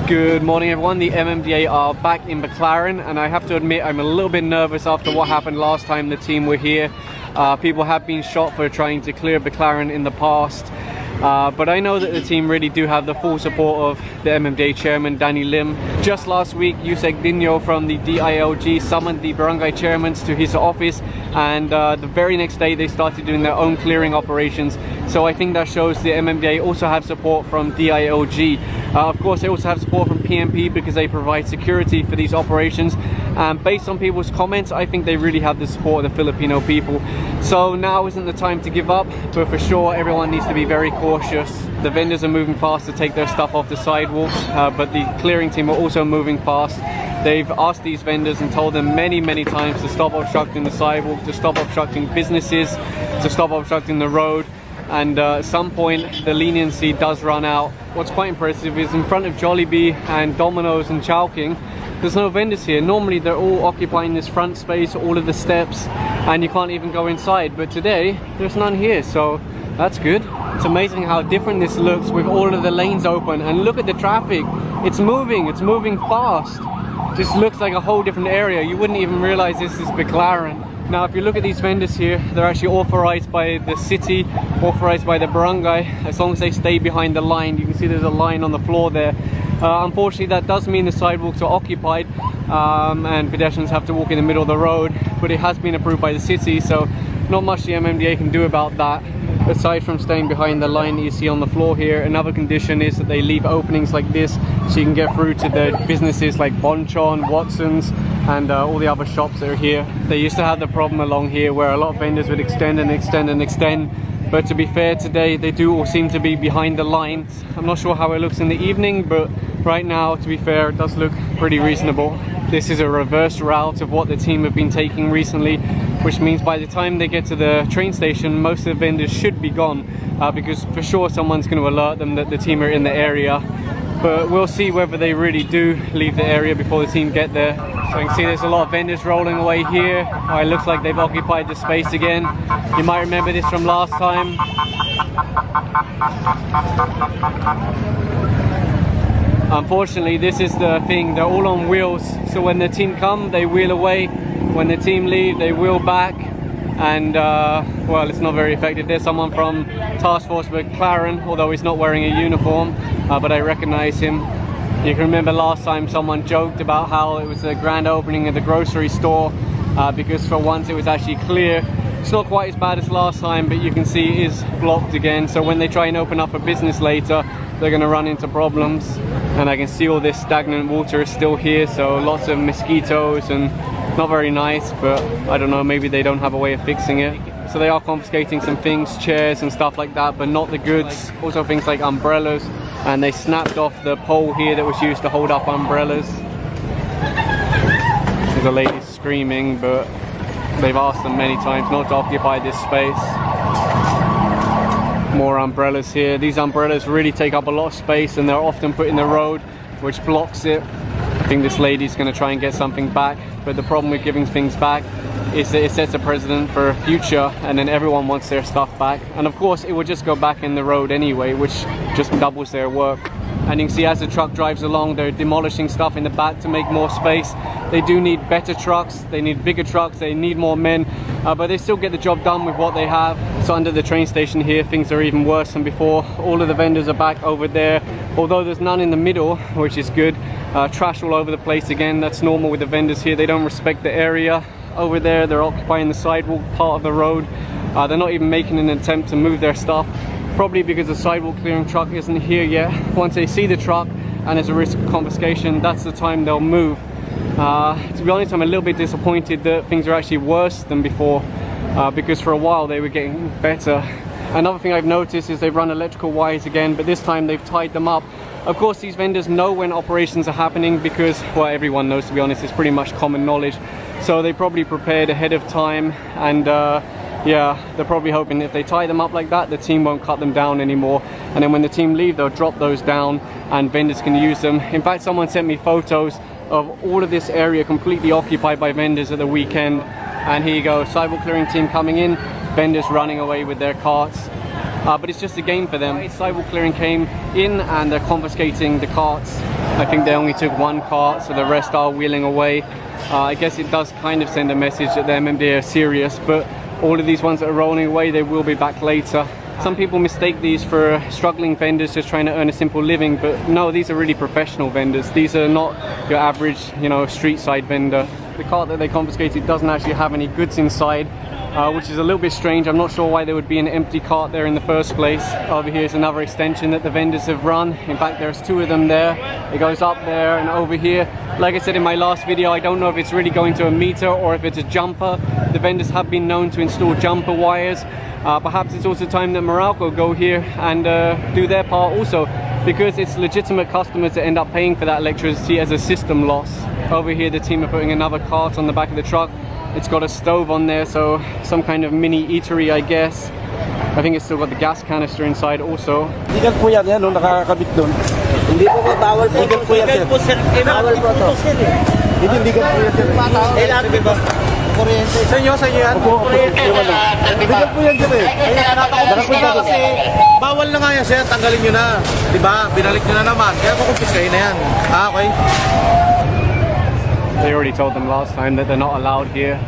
Good morning everyone, the MMDA are back in Baclaran, and I have to admit I'm a little bit nervous after what happened last time the team were here. People have been shot for trying to clear Baclaran in the past, but I know that the team really do have the full support of the MMDA chairman Danny Lim. Just last week Yusek Dinyo from the DILG summoned the barangay chairmen to his office, and the very next day they started doing their own clearing operations. So I think that shows the MMDA also have support from DILG. Of course they also have support from PMP because they provide security for these operations, and based on people's comments I think they really have the support of the Filipino people. So now isn't the time to give up, but for sure everyone needs to be very cautious. The vendors are moving fast to take their stuff off the sidewalks, but the clearing team are also moving fast. They've asked these vendors and told them many times to stop obstructing the sidewalk, to stop obstructing businesses, to stop obstructing the road. And at some point the leniency does run out. What's quite impressive is in front of Jollibee and Domino's and Chowking, there's no vendors here. Normally they're all occupying this front space, all of the steps, and you can't even go inside. But today there's none here, so that's good. It's amazing how different this looks with all of the lanes open, and look at the traffic. It's moving fast. This looks like a whole different area. You wouldn't even realize this is Baclaran. Now if you look at these vendors here, they're actually authorized by the city, authorized by the barangay, as long as they stay behind the line. You can see there's a line on the floor there. Unfortunately that does mean the sidewalks are occupied, and pedestrians have to walk in the middle of the road, but it has been approved by the city, so not much the MMDA can do about that. Aside from staying behind the line that you see on the floor here, another condition is that they leave openings like this so you can get through to the businesses like Bonchon, Watson's, and all the other shops that are here. They used to have the problem along here where a lot of vendors would extend and extend and extend, but to be fair, today they do all seem to be behind the lines. I'm not sure how it looks in the evening, but right now, to be fair, it does look pretty reasonable. This is a reverse route of what the team have been taking recently, which means by the time they get to the train station, most of the vendors should be gone, because for sure someone's going to alert them that the team are in the area. But we'll see whether they really do leave the area before the team get there. So you can see there's a lot of vendors rolling away here. Oh, it looks like they've occupied the space again. You might remember this from last time. Unfortunately, this is the thing, they're all on wheels, so when the team come, they wheel away. When the team leave, they wheel back, and well, it's not very effective. There's someone from Task Force Baclaran, although he's not wearing a uniform, but I recognize him. You can remember last time someone joked about how it was the grand opening of the grocery store, because for once it was actually clear. It's not quite as bad as last time, but you can see it is blocked again, so when they try and open up a business later, they're going to run into problems. And I can see all this stagnant water is still here, so lots of mosquitoes, and not very nice, but I don't know, maybe they don't have a way of fixing it. So they are confiscating some things, chairs and stuff like that, but not the goods. Also things like umbrellas, and they snapped off the pole here that was used to hold up umbrellas. There's a lady screaming, but they've asked them many times not to occupy this space. More umbrellas here. These umbrellas really take up a lot of space, and they're often put in the road, which blocks it. I think this lady's going to try and get something back, but the problem with giving things back is that it sets a precedent for future, and then everyone wants their stuff back. And of course it would just go back in the road anyway, which just doubles their work. And you can see as the truck drives along, they're demolishing stuff in the back to make more space. They do need better trucks, they need bigger trucks, they need more men, but they still get the job done with what they have. So under the train station here, things are even worse than before. All of the vendors are back over there, although there's none in the middle, which is good. Trash all over the place again, that's normal with the vendors here. They don't respect the area. Over there, they're occupying the sidewalk part of the road. They're not even making an attempt to move their stuff, probably because the sidewalk clearing truck isn't here yet. Once they see the truck and there's a risk of confiscation, that's the time they'll move. To be honest, I'm a little bit disappointed that things are actually worse than before, because for a while they were getting better. Another thing I've noticed is they've run electrical wires again, but this time they've tied them up. Of course these vendors know when operations are happening because, well, everyone knows, to be honest, it's pretty much common knowledge. So they probably prepared ahead of time, and yeah, they're probably hoping if they tie them up like that, the team won't cut them down anymore. And then when the team leave, they'll drop those down and vendors can use them. In fact, someone sent me photos of all of this area completely occupied by vendors at the weekend. And here you go, sidewalk clearing team coming in, vendors running away with their carts. but it's just a game for them. Sidewalk clearing came in and they're confiscating the carts. I think they only took one cart, so the rest are wheeling away. I guess it does kind of send a message that the MMDA are serious, but all of these ones that are rolling away, they will be back later. Some people mistake these for struggling vendors just trying to earn a simple living, but no, these are really professional vendors. These are not your average, you know, street side vendor. The cart that they confiscated doesn't actually have any goods inside, which is a little bit strange. I'm not sure why there would be an empty cart there in the first place. Over here is another extension that the vendors have run. In fact, there's two of them there. It goes up there and over here. Like I said in my last video, I don't know if it's really going to a meter or if it's a jumper. The vendors have been known to install jumper wires. Perhaps it's also time that Meralco go here and do their part also, because it's legitimate customers that end up paying for that electricity as a system loss. Over here the team are putting another cart on the back of the truck. It's got a stove on there, so some kind of mini eatery, I guess. I think it's still got the gas canister inside also. Legal po yan, no? Nakakabit doon. Hindi po bawal po. Legal po yan, sir. Bawal po to. Hindi legal po yan, sir. Sige ba? Kuryente. Sa inyo yan? Opo, kuryente. Legal po yan, sir. Kasi bawal na nga yan, sir. Tanggalin nyo na. Diba? Binalik nyo na naman. Kaya kukumpiskahin na yan. Okay. They already told them last time that they're not allowed here.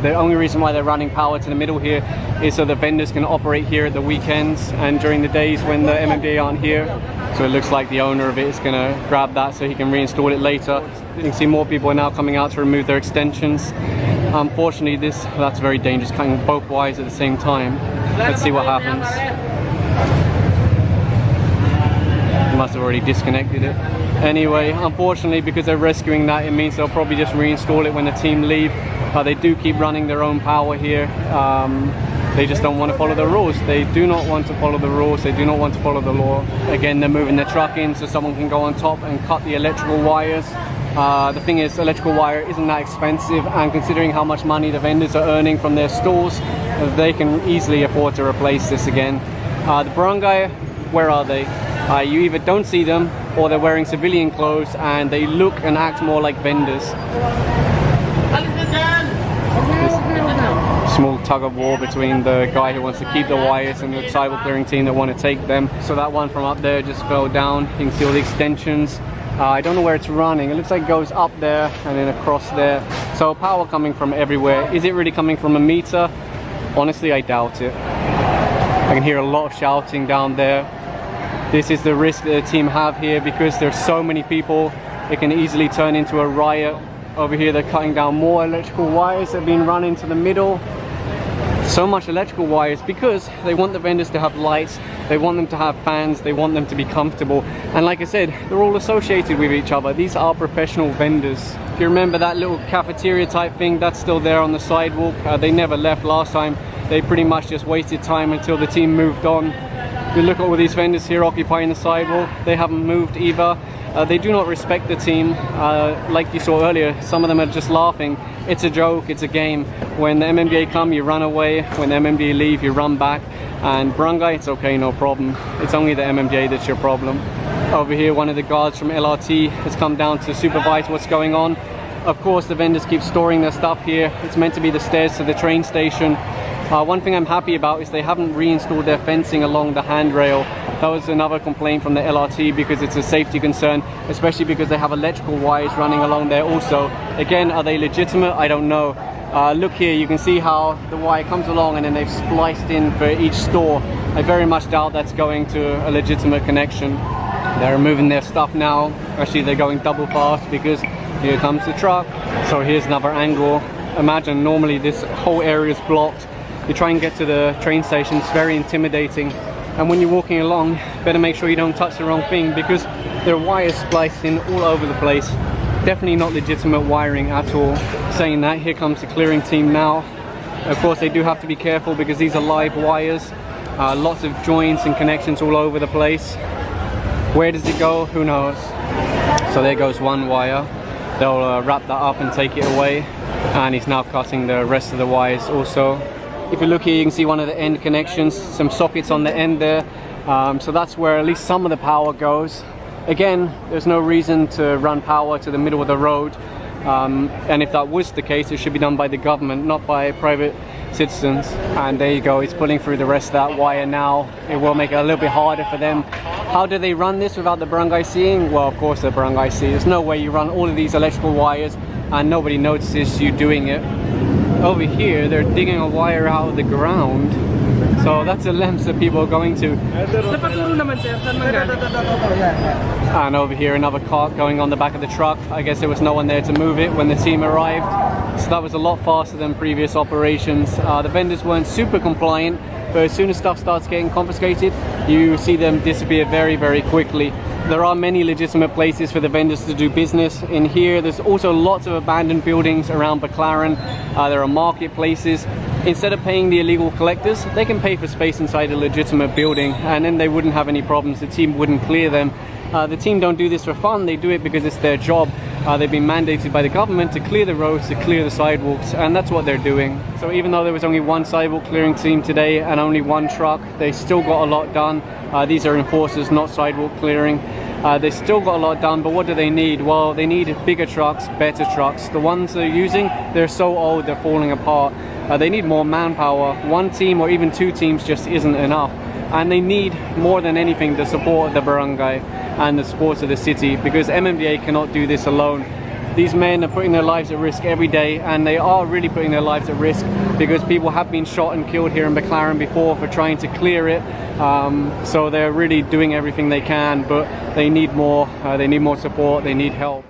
The only reason why they're running power to the middle here is so the vendors can operate here at the weekends and during the days when the MMDA aren't here. So it looks like the owner of it is going to grab that so he can reinstall it later. You can see more people are now coming out to remove their extensions. Unfortunately, that's very dangerous, cutting both wires at the same time. Let's see what happens. Must have already disconnected it. Anyway, unfortunately, because they're rescuing that, it means they'll probably just reinstall it when the team leave. They do keep running their own power here. They just don't want to follow the rules. They do not want to follow the rules. They do not want to follow the law. Again, they're moving their truck in so someone can go on top and cut the electrical wires. The thing is, electrical wire isn't that expensive, and considering how much money the vendors are earning from their stalls, they can easily afford to replace this again. The barangay, where are they? You either don't see them or they're wearing civilian clothes and they look and act more like vendors. This small tug of war between the guy who wants to keep the wires and the sidewalk clearing team that want to take them. So that one from up there just fell down. You can see all the extensions. I don't know where it's running. It looks like it goes up there and then across there. So power coming from everywhere. Is it really coming from a meter? Honestly, I doubt it. I can hear a lot of shouting down there. This is the risk that the team have here because there's so many people. It can easily turn into a riot. Over here they're cutting down more electrical wires that have been run into the middle. So much electrical wires because they want the vendors to have lights, they want them to have fans, they want them to be comfortable. And like I said, they're all associated with each other. These are professional vendors. If you remember that little cafeteria type thing, that's still there on the sidewalk. They never left last time. They pretty much just wasted time until the team moved on. You look at all these vendors here occupying the sidewalk, they haven't moved either. They do not respect the team. Like you saw earlier, some of them are just laughing. It's a joke, it's a game. When the MMDA come, you run away. When the MMDA leave, you run back. And barangay, it's okay, no problem. It's only the MMDA that's your problem. Over here, one of the guards from LRT has come down to supervise what's going on. Of course, the vendors keep storing their stuff here. It's meant to be the stairs to the train station. One thing I'm happy about is they haven't reinstalled their fencing along the handrail. That was another complaint from the LRT because it's a safety concern, especially because they have electrical wires running along there also. Again, are they legitimate? I don't know. Look here, you can see how the wire comes along and then they've spliced in for each store. I very much doubt that's going to a legitimate connection. They're moving their stuff now. Actually, they're going double fast because here comes the truck. So here's another angle. Imagine normally this whole area is blocked. You try and get to the train station, it's very intimidating. And when you're walking along, better make sure you don't touch the wrong thing because there are wires spliced in all over the place. Definitely not legitimate wiring at all. Saying that, here comes the clearing team now. Of course, they do have to be careful because these are live wires. Lots of joints and connections all over the place. Where does it go? Who knows? So there goes one wire. They'll wrap that up and take it away. And he's now cutting the rest of the wires also. If you look here, you can see one of the end connections, some sockets on the end there. So that's where at least some of the power goes. Again, there's no reason to run power to the middle of the road. And if that was the case, it should be done by the government, not by private citizens. And there you go, it's pulling through the rest of that wire now. It will make it a little bit harder for them. How do they run this without the barangay seeing? Well, of course the barangay see. There's no way you run all of these electrical wires and nobody notices you doing it. Over here, they're digging a wire out of the ground. So that's the lengths that people are going to. And over here, another cart going on the back of the truck. I guess there was no one there to move it when the team arrived. So that was a lot faster than previous operations. The vendors weren't super compliant, but as soon as stuff starts getting confiscated, you see them disappear very, very quickly. There are many legitimate places for the vendors to do business in here. There's also lots of abandoned buildings around Baclaran. There are marketplaces. Instead of paying the illegal collectors, they can pay for space inside a legitimate building, and then they wouldn't have any problems. The team wouldn't clear them. The team don't do this for fun, they do it because it's their job. They've been mandated by the government to clear the roads, to clear the sidewalks, and that's what they're doing. So even though there was only one sidewalk clearing team today and only one truck, they still got a lot done. These are enforcers, not sidewalk clearing. They still got a lot done, but what do they need? Well, they need bigger trucks, better trucks. The ones they're using, they're so old, they're falling apart. They need more manpower. One team or even two teams just isn't enough. And they need more than anything the support of the barangay and the support of the city, because MMDA cannot do this alone. These men are putting their lives at risk every day, and they are really putting their lives at risk because people have been shot and killed here in Baclaran before for trying to clear it. So they're really doing everything they can, but they need more support, they need help.